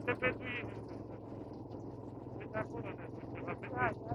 de beduini. Uite acolo ne duce, la beduini.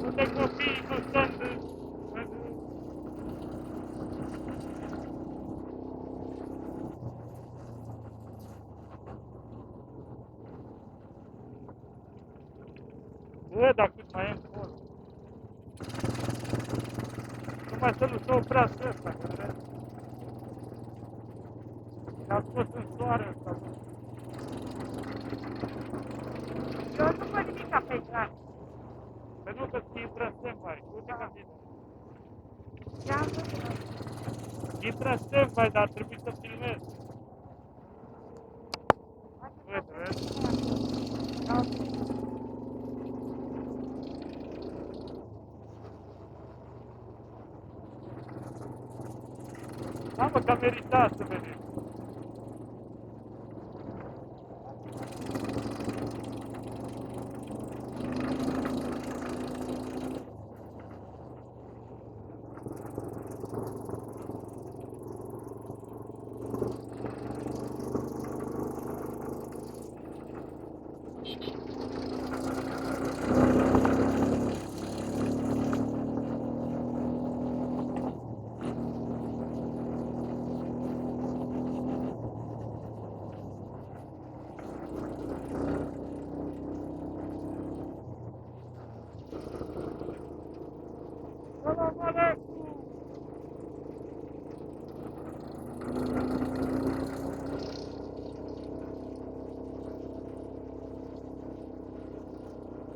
Unde copiii nu sunt bă, dar cât mai e încolo. Numai să nu se oprească ăsta, că vezi? S-a scos în soare ăsta, bă. Eu nu văd nimica pe ecran. Pe nu că-ți intră stand-by, uite că vine. Ce-am văzut? Intră stand-by, dar trebuie să filmezi. Uite, vezi? Da, mă, că merita să vedem. Salam alaikum!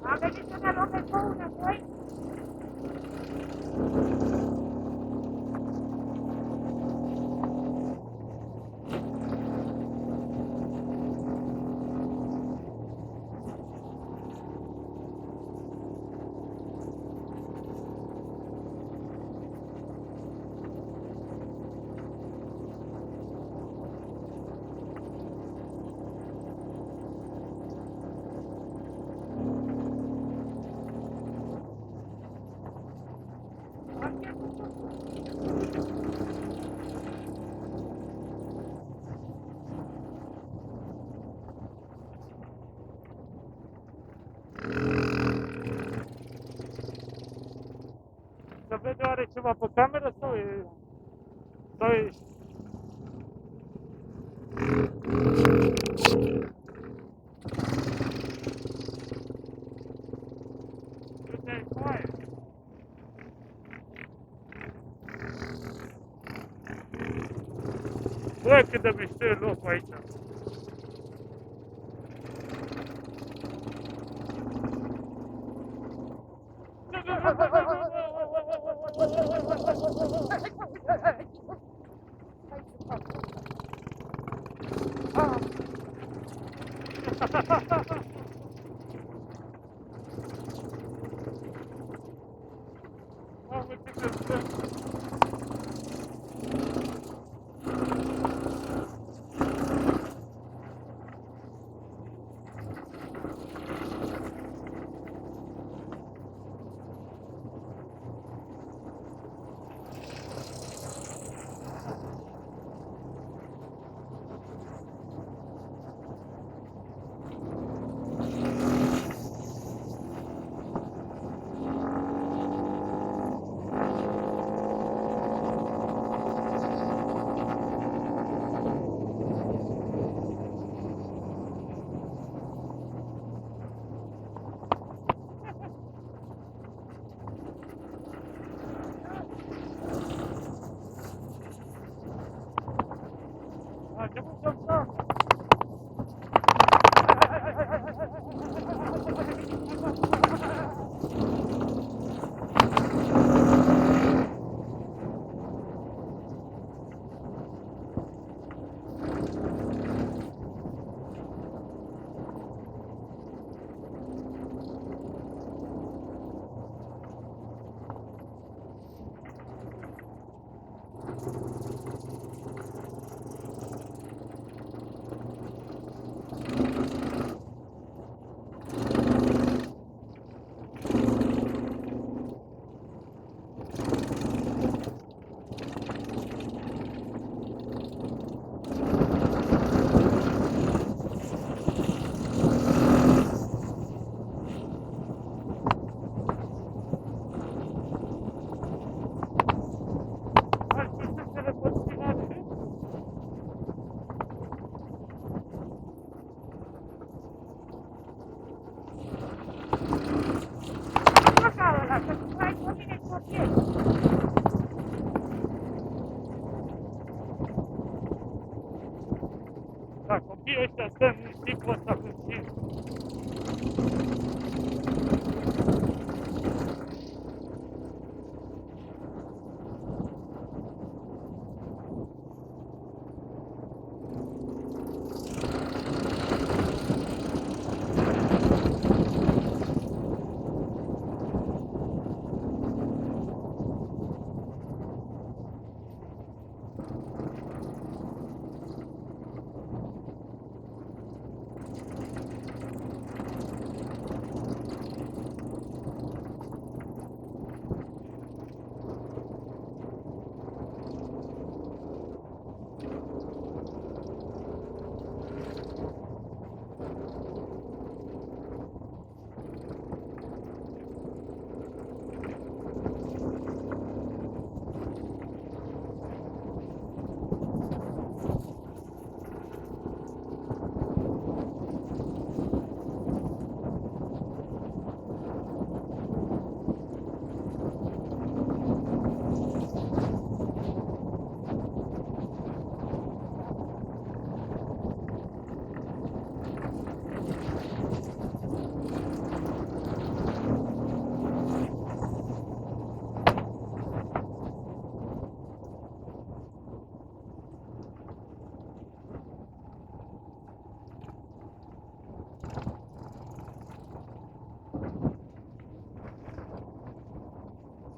Am venit să ne luăm pe două înapoi? Să vede oare ceva pe cameră sau e... Sau e... Uite, e foaie. Bă, cât de mișto e locul aici. Mamă, cât de strâns. că tu ai cu mine copii. Da, copiii ăștia stăm în tipul ăsta puțin.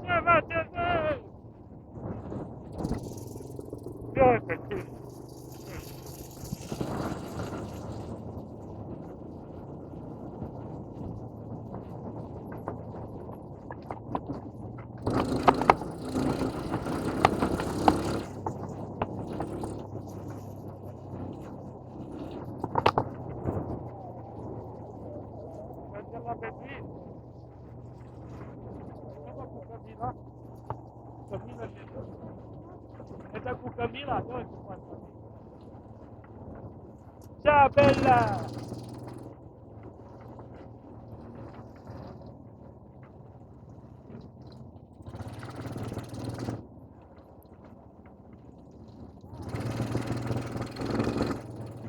Ce face, bă? Ia uite, ce? Mergem la beduin. Ce mă cu Camila? Camila ce dă? Ne dă cu Camila? Nu, ce faci? Ciao, bella!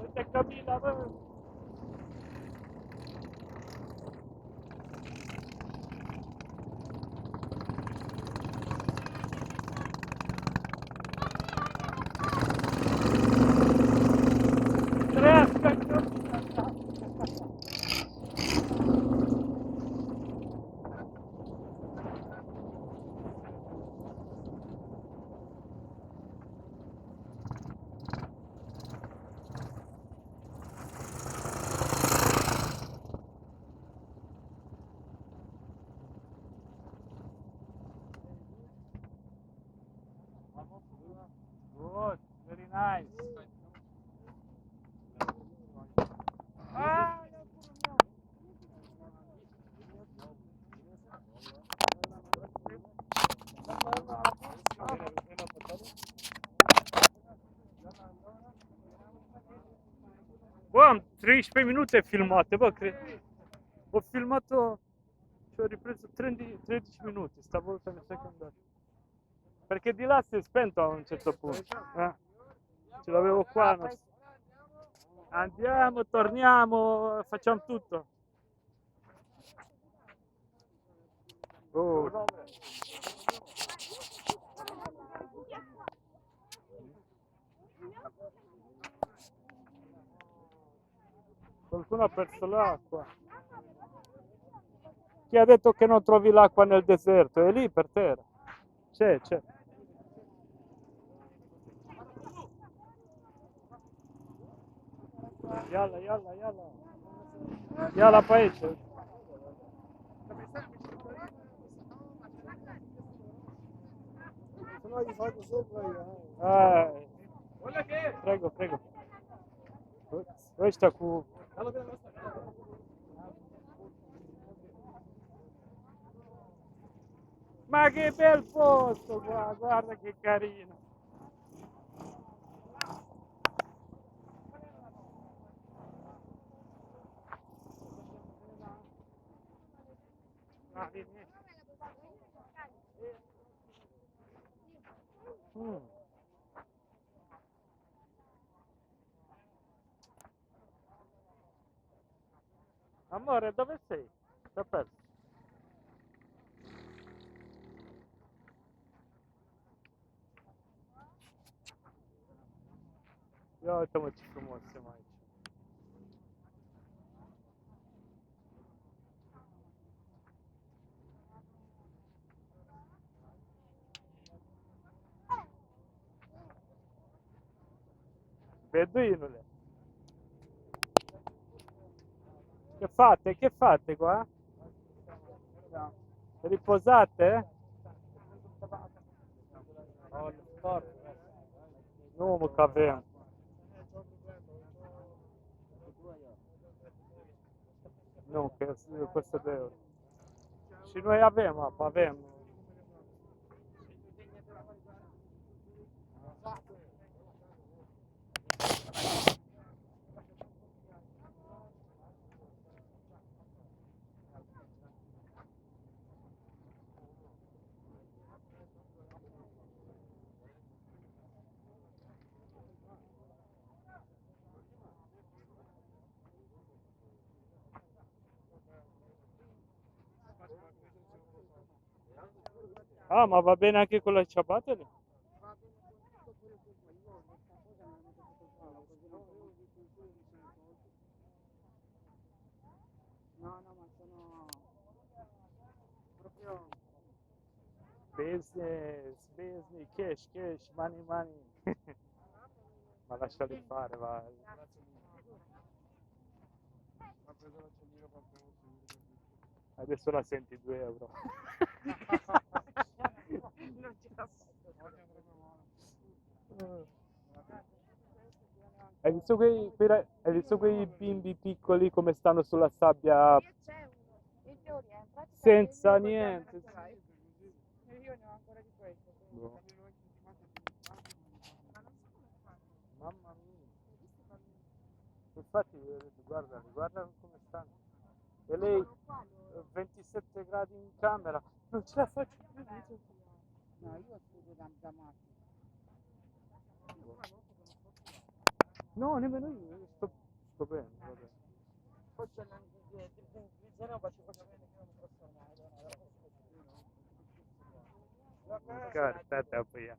Uite Camila, bă! Trăiască Camila ta! Good, very nice. Ah, bă, am 13 minute filmate, bă, cred. Ho filmato, ci ho ripreso 13 minuti, stavolta mi sa che è andato. Perché di là si è spento a un certo punto. Ce l'avevo qua. Andiamo, torniamo, facciamo tutto. Oh. Qualcuno ha perso l'acqua. Chi ha detto che non trovi l'acqua nel deserto? È lì per terra. C'è. Yalla. Yalla paese. Se no gli faccio sopra io. Prego. Questa cu... Ma che bel posto qua, guarda che carino. Ah, vieni. Mm. Amore, dove sei? Ti ho perso. Ja, to ci promocije, majče. Beduinule. Che fate? Che fate qua? Riposate? Nu mă, că avem. Nu, că costă 2 euro. Și noi avem apă, avem. Ah, ma va bene anche con le ciabatte? No, no, ma sono proprio... Business, business, cash, cash, money, money. Ma lasciali fare, vai. Adesso la senti 2 euro. Non ce la faccio. Hai visto quei bimbi piccoli come stanno sulla sabbia Io c'è uno, in teoria, in pratica senza io niente? io ne ho ancora di questo. Boh. Ma non so come fanno. Mamma mia. Hai visto i bambini? Infatti, guarda, guarda come stanno. E lei, Sono qua loro. 27 gradi in camera, non ce la faccio più. No, io studio da matti. No, nemmeno io, sto bene, vabbè. Poi c'è l'anticristiano, faccio bene che non mi trasformare. Carta, poi.